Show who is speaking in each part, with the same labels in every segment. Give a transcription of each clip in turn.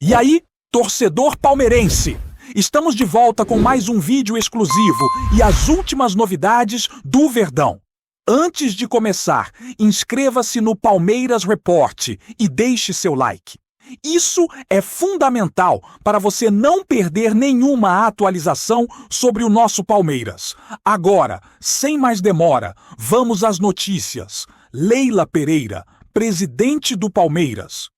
Speaker 1: E aí, torcedor palmeirense, estamos de volta com mais um vídeo exclusivo e as últimas novidades do Verdão. Antes de começar, inscreva-se no Palmeiras Report e deixe seu like. Isso é fundamental para você não perder nenhuma atualização sobre o nosso Palmeiras. Agora, sem mais demora, vamos às notícias. Leila Pereira, presidente do Palmeiras,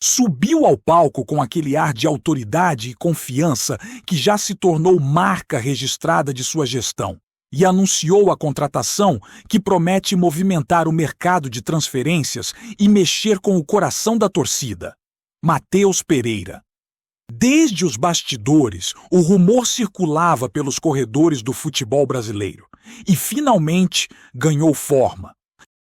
Speaker 1: subiu ao palco com aquele ar de autoridade e confiança que já se tornou marca registrada de sua gestão e anunciou a contratação que promete movimentar o mercado de transferências e mexer com o coração da torcida. Matheus Pereira. Desde os bastidores, o rumor circulava pelos corredores do futebol brasileiro e finalmente ganhou forma,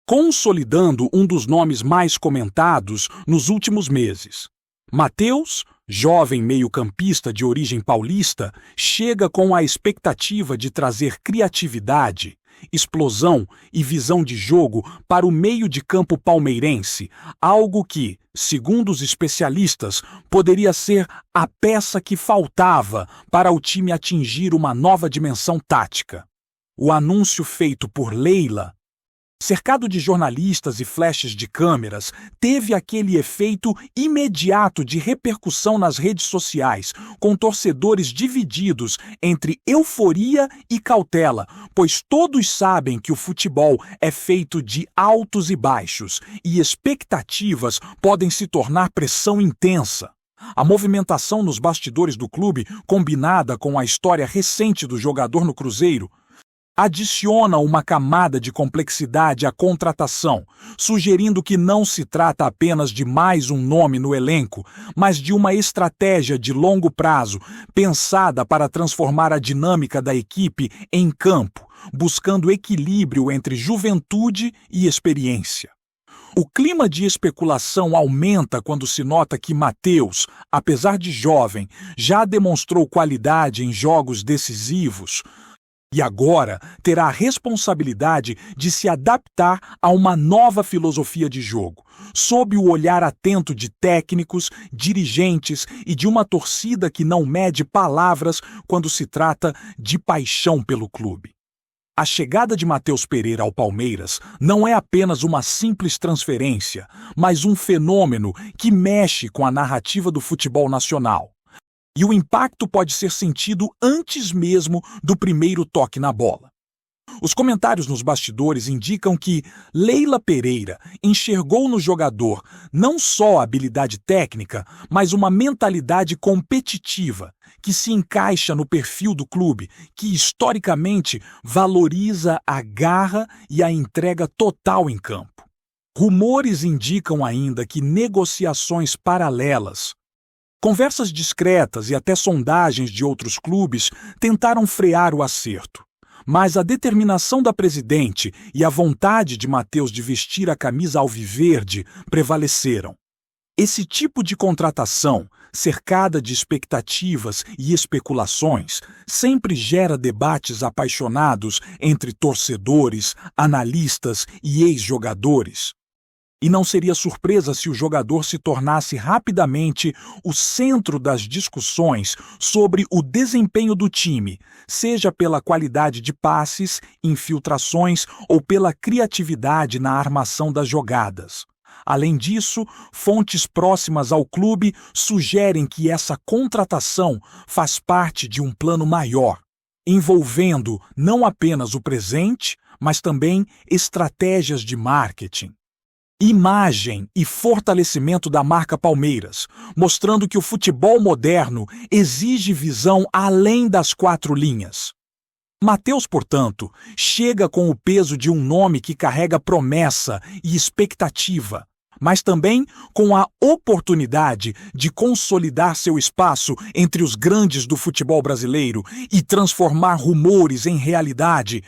Speaker 1: consolidando um dos nomes mais comentados nos últimos meses. Matheus, jovem meio-campista de origem paulista, chega com a expectativa de trazer criatividade, explosão e visão de jogo para o meio de campo palmeirense, algo que, segundo os especialistas, poderia ser a peça que faltava para o time atingir uma nova dimensão tática. O anúncio feito por Leila, cercado de jornalistas e flashes de câmeras, teve aquele efeito imediato de repercussão nas redes sociais, com torcedores divididos entre euforia e cautela, pois todos sabem que o futebol é feito de altos e baixos, e expectativas podem se tornar pressão intensa. A movimentação nos bastidores do clube, combinada com a história recente do jogador no Cruzeiro, adiciona uma camada de complexidade à contratação, sugerindo que não se trata apenas de mais um nome no elenco, mas de uma estratégia de longo prazo, pensada para transformar a dinâmica da equipe em campo, buscando equilíbrio entre juventude e experiência. O clima de especulação aumenta quando se nota que Matheus, apesar de jovem, já demonstrou qualidade em jogos decisivos, e agora terá a responsabilidade de se adaptar a uma nova filosofia de jogo, sob o olhar atento de técnicos, dirigentes e de uma torcida que não mede palavras quando se trata de paixão pelo clube. A chegada de Matheus Pereira ao Palmeiras não é apenas uma simples transferência, mas um fenômeno que mexe com a narrativa do futebol nacional. E o impacto pode ser sentido antes mesmo do primeiro toque na bola. Os comentários nos bastidores indicam que Leila Pereira enxergou no jogador não só a habilidade técnica, mas uma mentalidade competitiva, que se encaixa no perfil do clube, que historicamente valoriza a garra e a entrega total em campo. Rumores indicam ainda que negociações paralelas, conversas discretas e até sondagens de outros clubes tentaram frear o acerto. Mas a determinação da presidente e a vontade de Matheus de vestir a camisa alviverde prevaleceram. Esse tipo de contratação, cercada de expectativas e especulações, sempre gera debates apaixonados entre torcedores, analistas e ex-jogadores. E não seria surpresa se o jogador se tornasse rapidamente o centro das discussões sobre o desempenho do time, seja pela qualidade de passes, infiltrações ou pela criatividade na armação das jogadas. Além disso, fontes próximas ao clube sugerem que essa contratação faz parte de um plano maior, envolvendo não apenas o presente, mas também estratégias de marketing, imagem e fortalecimento da marca Palmeiras, mostrando que o futebol moderno exige visão além das quatro linhas. Matheus, portanto, chega com o peso de um nome que carrega promessa e expectativa, mas também com a oportunidade de consolidar seu espaço entre os grandes do futebol brasileiro e transformar rumores em realidade,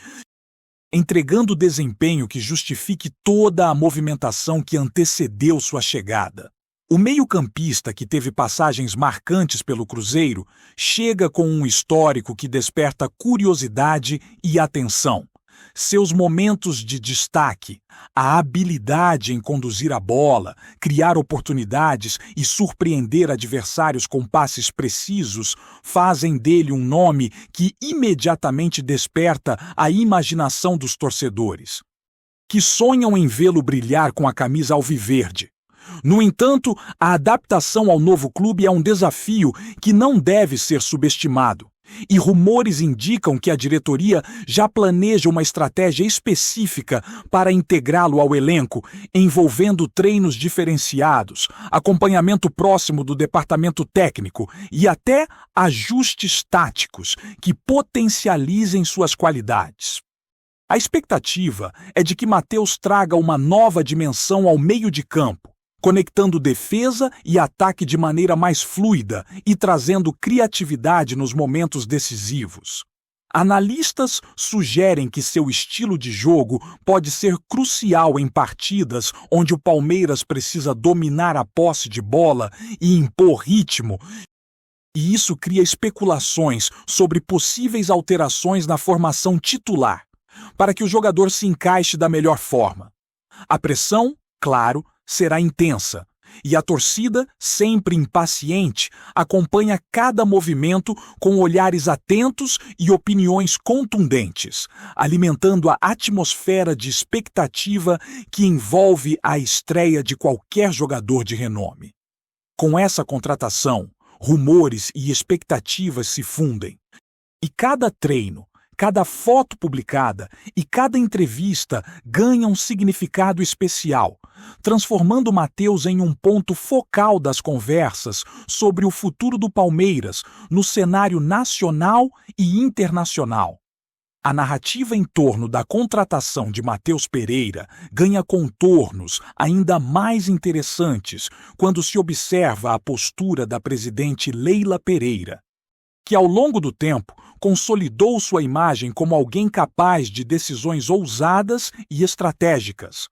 Speaker 1: entregando desempenho que justifique toda a movimentação que antecedeu sua chegada. O meio-campista, que teve passagens marcantes pelo Cruzeiro, chega com um histórico que desperta curiosidade e atenção, Seus momentos de destaque, a habilidade em conduzir a bola, criar oportunidades e surpreender adversários com passes precisos fazem dele um nome que imediatamente desperta a imaginação dos torcedores, que sonham em vê-lo brilhar com a camisa alviverde. No entanto, a adaptação ao novo clube é um desafio que não deve ser subestimado. E rumores indicam que a diretoria já planeja uma estratégia específica para integrá-lo ao elenco, envolvendo treinos diferenciados, acompanhamento próximo do departamento técnico e até ajustes táticos que potencializem suas qualidades. A expectativa é de que Matheus traga uma nova dimensão ao meio de campo, conectando defesa e ataque de maneira mais fluida e trazendo criatividade nos momentos decisivos. Analistas sugerem que seu estilo de jogo pode ser crucial em partidas onde o Palmeiras precisa dominar a posse de bola e impor ritmo, e isso cria especulações sobre possíveis alterações na formação titular, para que o jogador se encaixe da melhor forma. A pressão, claro, será intensa, e a torcida, sempre impaciente, acompanha cada movimento com olhares atentos e opiniões contundentes, alimentando a atmosfera de expectativa que envolve a estreia de qualquer jogador de renome. Com essa contratação, rumores e expectativas se fundem, e cada treino, cada foto publicada e cada entrevista ganha um significado especial, transformando Matheus em um ponto focal das conversas sobre o futuro do Palmeiras no cenário nacional e internacional. A narrativa em torno da contratação de Matheus Pereira ganha contornos ainda mais interessantes quando se observa a postura da presidente Leila Pereira, que ao longo do tempo consolidou sua imagem como alguém capaz de decisões ousadas e estratégicas.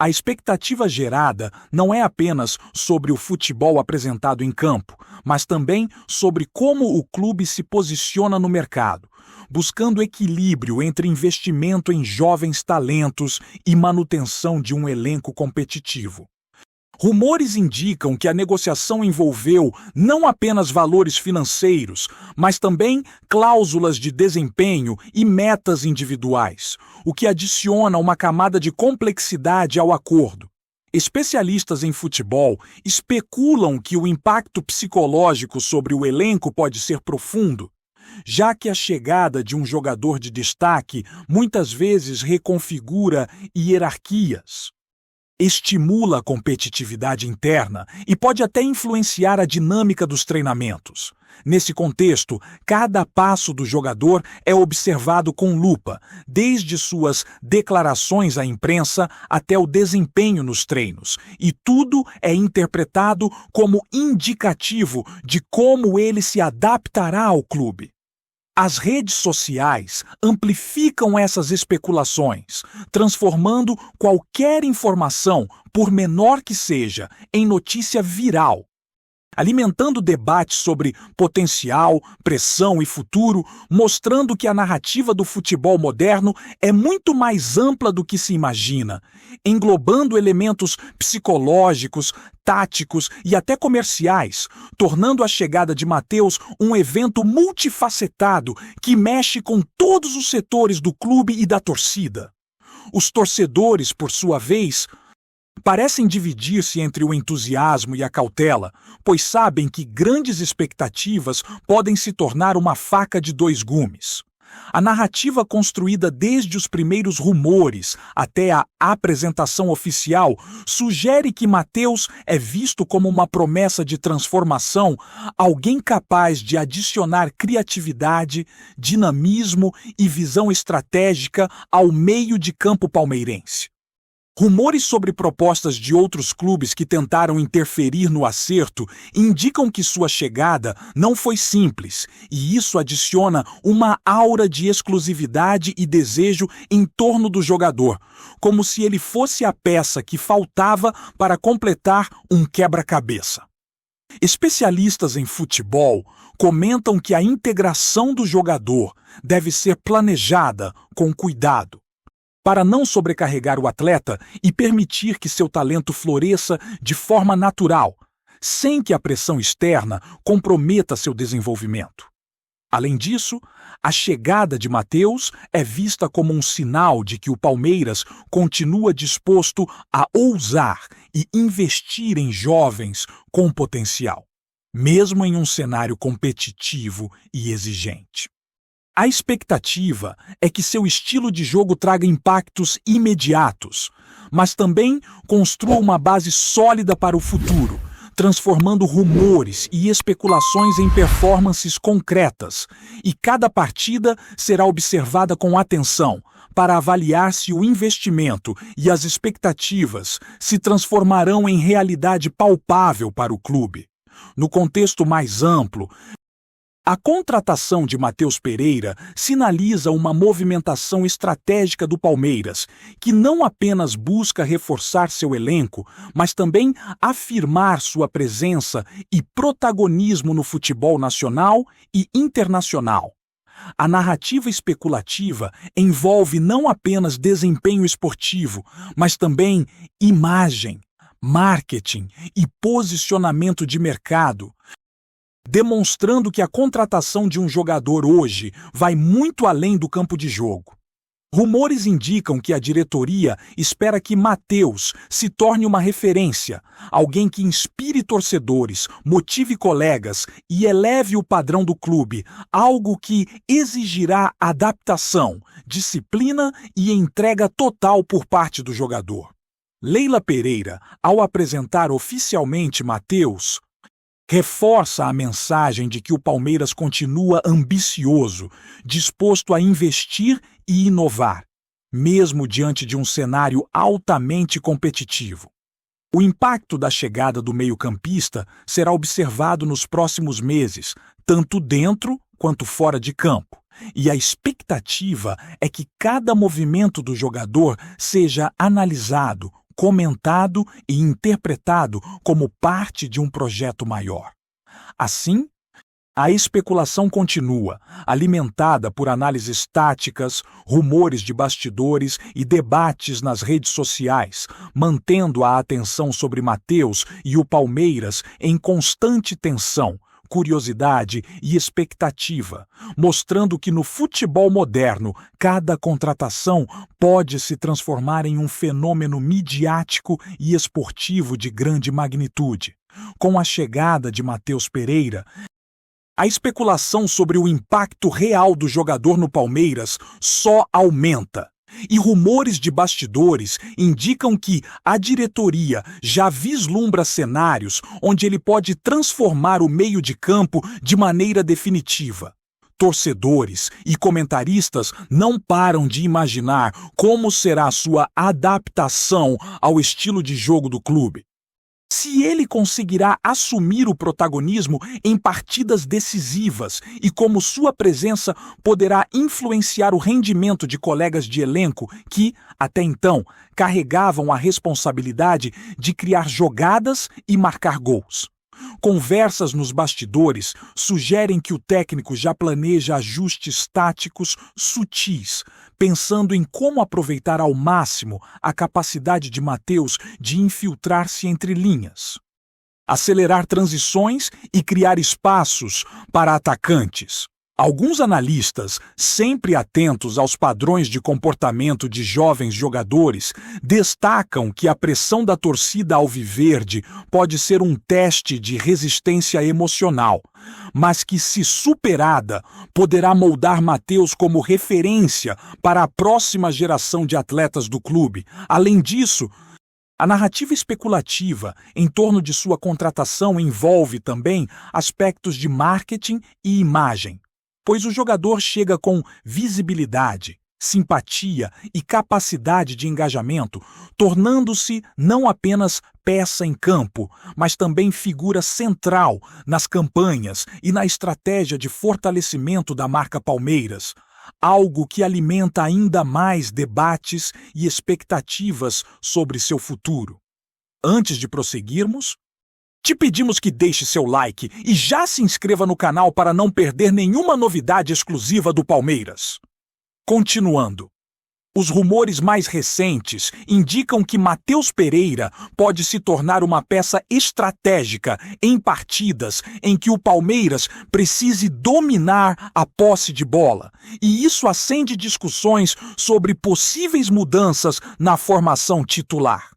Speaker 1: A expectativa gerada não é apenas sobre o futebol apresentado em campo, mas também sobre como o clube se posiciona no mercado, buscando equilíbrio entre investimento em jovens talentos e manutenção de um elenco competitivo. Rumores indicam que a negociação envolveu não apenas valores financeiros, mas também cláusulas de desempenho e metas individuais, o que adiciona uma camada de complexidade ao acordo. Especialistas em futebol especulam que o impacto psicológico sobre o elenco pode ser profundo, já que a chegada de um jogador de destaque muitas vezes reconfigura hierarquias, estimula a competitividade interna e pode até influenciar a dinâmica dos treinamentos. Nesse contexto, cada passo do jogador é observado com lupa, desde suas declarações à imprensa até o desempenho nos treinos, e tudo é interpretado como indicativo de como ele se adaptará ao clube. As redes sociais amplificam essas especulações, transformando qualquer informação, por menor que seja, em notícia viral, alimentando debates sobre potencial, pressão e futuro, mostrando que a narrativa do futebol moderno é muito mais ampla do que se imagina, englobando elementos psicológicos, táticos e até comerciais, tornando a chegada de Matheus um evento multifacetado que mexe com todos os setores do clube e da torcida. Os torcedores, por sua vez, parecem dividir-se entre o entusiasmo e a cautela, pois sabem que grandes expectativas podem se tornar uma faca de dois gumes. A narrativa construída desde os primeiros rumores até a apresentação oficial sugere que Matheus é visto como uma promessa de transformação, alguém capaz de adicionar criatividade, dinamismo e visão estratégica ao meio de campo palmeirense. Rumores sobre propostas de outros clubes que tentaram interferir no acerto indicam que sua chegada não foi simples, e isso adiciona uma aura de exclusividade e desejo em torno do jogador, como se ele fosse a peça que faltava para completar um quebra-cabeça. Especialistas em futebol comentam que a integração do jogador deve ser planejada com cuidado, para não sobrecarregar o atleta e permitir que seu talento floresça de forma natural, sem que a pressão externa comprometa seu desenvolvimento. Além disso, a chegada de Matheus é vista como um sinal de que o Palmeiras continua disposto a ousar e investir em jovens com potencial, mesmo em um cenário competitivo e exigente. A expectativa é que seu estilo de jogo traga impactos imediatos, mas também construa uma base sólida para o futuro, transformando rumores e especulações em performances concretas, e cada partida será observada com atenção para avaliar se o investimento e as expectativas se transformarão em realidade palpável para o clube. No contexto mais amplo, a contratação de Matheus Pereira sinaliza uma movimentação estratégica do Palmeiras, que não apenas busca reforçar seu elenco, mas também afirmar sua presença e protagonismo no futebol nacional e internacional. A narrativa especulativa envolve não apenas desempenho esportivo, mas também imagem, marketing e posicionamento de mercado, demonstrando que a contratação de um jogador hoje vai muito além do campo de jogo. Rumores indicam que a diretoria espera que Matheus se torne uma referência, alguém que inspire torcedores, motive colegas e eleve o padrão do clube, algo que exigirá adaptação, disciplina e entrega total por parte do jogador. Leila Pereira, ao apresentar oficialmente Matheus, reforça a mensagem de que o Palmeiras continua ambicioso, disposto a investir e inovar, mesmo diante de um cenário altamente competitivo. O impacto da chegada do meio-campista será observado nos próximos meses, tanto dentro quanto fora de campo, e a expectativa é que cada movimento do jogador seja analisado, comentado e interpretado como parte de um projeto maior. Assim, a especulação continua, alimentada por análises táticas, rumores de bastidores e debates nas redes sociais, mantendo a atenção sobre Matheus e o Palmeiras em constante tensão, curiosidade e expectativa, mostrando que no futebol moderno, cada contratação pode se transformar em um fenômeno midiático e esportivo de grande magnitude. Com a chegada de Matheus Pereira, a especulação sobre o impacto real do jogador no Palmeiras só aumenta. E rumores de bastidores indicam que a diretoria já vislumbra cenários onde ele pode transformar o meio de campo de maneira definitiva. Torcedores e comentaristas não param de imaginar como será sua adaptação ao estilo de jogo do clube. Se ele conseguirá assumir o protagonismo em partidas decisivas e como sua presença poderá influenciar o rendimento de colegas de elenco que, até então, carregavam a responsabilidade de criar jogadas e marcar gols. Conversas nos bastidores sugerem que o técnico já planeja ajustes táticos sutis, pensando em como aproveitar ao máximo a capacidade de Matheus de infiltrar-se entre linhas, acelerar transições e criar espaços para atacantes. Alguns analistas, sempre atentos aos padrões de comportamento de jovens jogadores, destacam que a pressão da torcida alviverde pode ser um teste de resistência emocional, mas que, se superada, poderá moldar Matheus como referência para a próxima geração de atletas do clube. Além disso, a narrativa especulativa em torno de sua contratação envolve também aspectos de marketing e imagem, pois o jogador chega com visibilidade, simpatia e capacidade de engajamento, tornando-se não apenas peça em campo, mas também figura central nas campanhas e na estratégia de fortalecimento da marca Palmeiras, algo que alimenta ainda mais debates e expectativas sobre seu futuro. Antes de prosseguirmos, Te pedimos que deixe seu like e já se inscreva no canal para não perder nenhuma novidade exclusiva do Palmeiras. Continuando. Os rumores mais recentes indicam que Matheus Pereira pode se tornar uma peça estratégica em partidas em que o Palmeiras precise dominar a posse de bola, e isso acende discussões sobre possíveis mudanças na formação titular.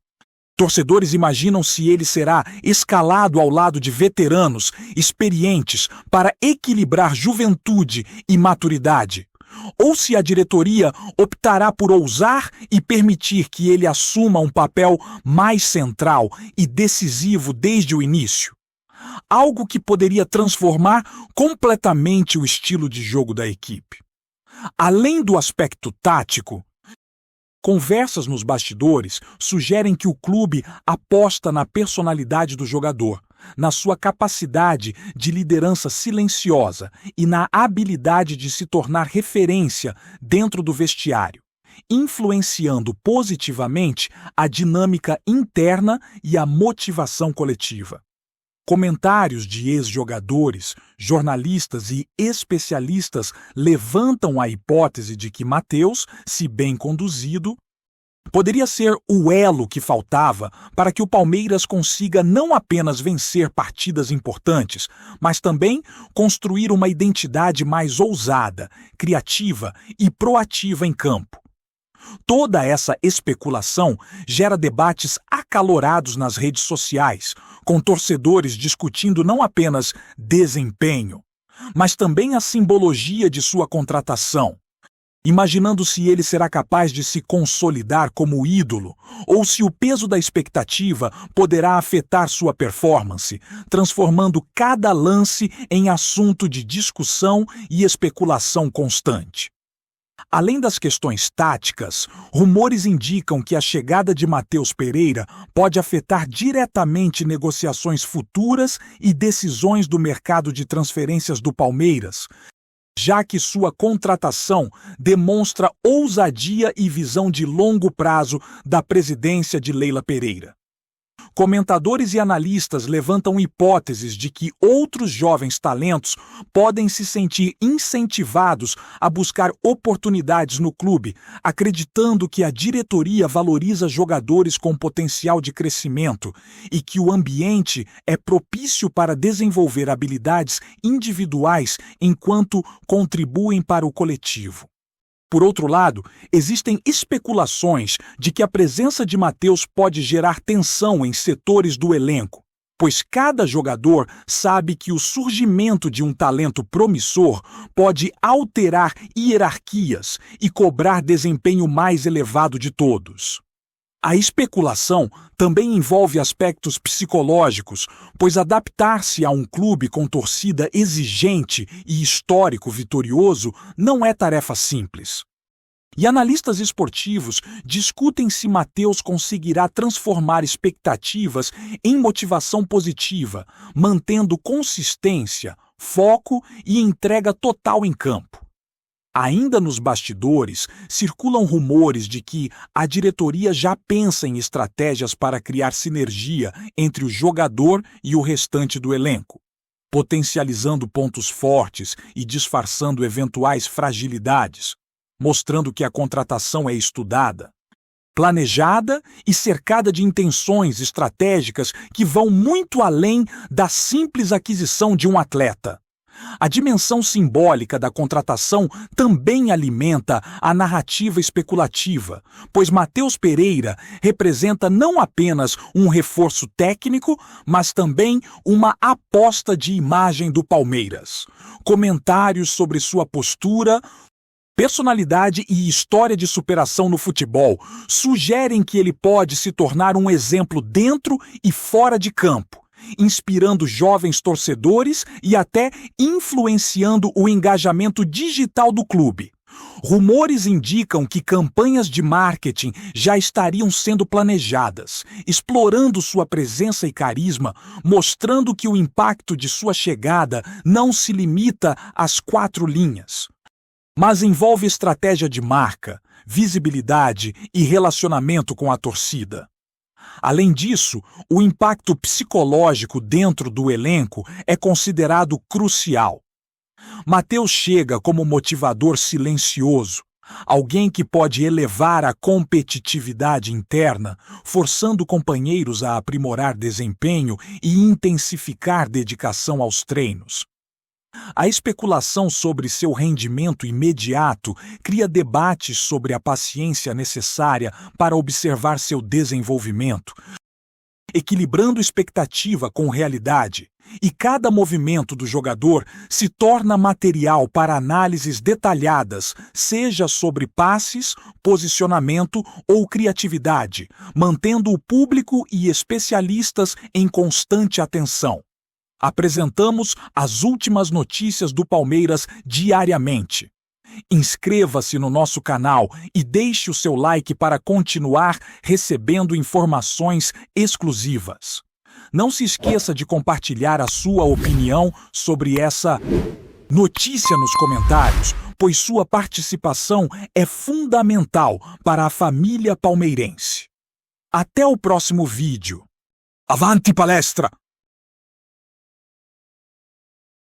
Speaker 1: Torcedores imaginam se ele será escalado ao lado de veteranos experientes para equilibrar juventude e maturidade, ou se a diretoria optará por ousar e permitir que ele assuma um papel mais central e decisivo desde o início. Algo que poderia transformar completamente o estilo de jogo da equipe. Além do aspecto tático, conversas nos bastidores sugerem que o clube aposta na personalidade do jogador, na sua capacidade de liderança silenciosa e na habilidade de se tornar referência dentro do vestiário, influenciando positivamente a dinâmica interna e a motivação coletiva. Comentários de ex-jogadores, jornalistas e especialistas levantam a hipótese de que Matheus, se bem conduzido, poderia ser o elo que faltava para que o Palmeiras consiga não apenas vencer partidas importantes, mas também construir uma identidade mais ousada, criativa e proativa em campo. Toda essa especulação gera debates acalorados nas redes sociais, com torcedores discutindo não apenas desempenho, mas também a simbologia de sua contratação, imaginando se ele será capaz de se consolidar como ídolo ou se o peso da expectativa poderá afetar sua performance, transformando cada lance em assunto de discussão e especulação constante. Além das questões táticas, rumores indicam que a chegada de Matheus Pereira pode afetar diretamente negociações futuras e decisões do mercado de transferências do Palmeiras, já que sua contratação demonstra ousadia e visão de longo prazo da presidência de Leila Pereira. Comentadores e analistas levantam hipóteses de que outros jovens talentos podem se sentir incentivados a buscar oportunidades no clube, acreditando que a diretoria valoriza jogadores com potencial de crescimento e que o ambiente é propício para desenvolver habilidades individuais enquanto contribuem para o coletivo. Por outro lado, existem especulações de que a presença de Matheus pode gerar tensão em setores do elenco, pois cada jogador sabe que o surgimento de um talento promissor pode alterar hierarquias e cobrar desempenho mais elevado de todos. A especulação também envolve aspectos psicológicos, pois adaptar-se a um clube com torcida exigente e histórico vitorioso não é tarefa simples. E analistas esportivos discutem se Matheus conseguirá transformar expectativas em motivação positiva, mantendo consistência, foco e entrega total em campo. Ainda nos bastidores, circulam rumores de que a diretoria já pensa em estratégias para criar sinergia entre o jogador e o restante do elenco, potencializando pontos fortes e disfarçando eventuais fragilidades, mostrando que a contratação é estudada, planejada e cercada de intenções estratégicas que vão muito além da simples aquisição de um atleta. A dimensão simbólica da contratação também alimenta a narrativa especulativa, pois Matheus Pereira representa não apenas um reforço técnico, mas também uma aposta de imagem do Palmeiras. Comentários sobre sua postura, personalidade e história de superação no futebol sugerem que ele pode se tornar um exemplo dentro e fora de campo, inspirando jovens torcedores e até influenciando o engajamento digital do clube. Rumores indicam que campanhas de marketing já estariam sendo planejadas, explorando sua presença e carisma, mostrando que o impacto de sua chegada não se limita às 4 linhas, mas envolve estratégia de marca, visibilidade e relacionamento com a torcida. Além disso, o impacto psicológico dentro do elenco é considerado crucial. Matheus chega como motivador silencioso, alguém que pode elevar a competitividade interna, forçando companheiros a aprimorar desempenho e intensificar dedicação aos treinos. A especulação sobre seu rendimento imediato cria debates sobre a paciência necessária para observar seu desenvolvimento, equilibrando expectativa com realidade, e cada movimento do jogador se torna material para análises detalhadas, seja sobre passes, posicionamento ou criatividade, mantendo o público e especialistas em constante atenção. Apresentamos as últimas notícias do Palmeiras diariamente. Inscreva-se no nosso canal e deixe o seu like para continuar recebendo informações exclusivas. Não se esqueça de compartilhar a sua opinião sobre essa notícia nos comentários, pois sua participação é fundamental para a família palmeirense. Até o próximo vídeo. Avante palestra!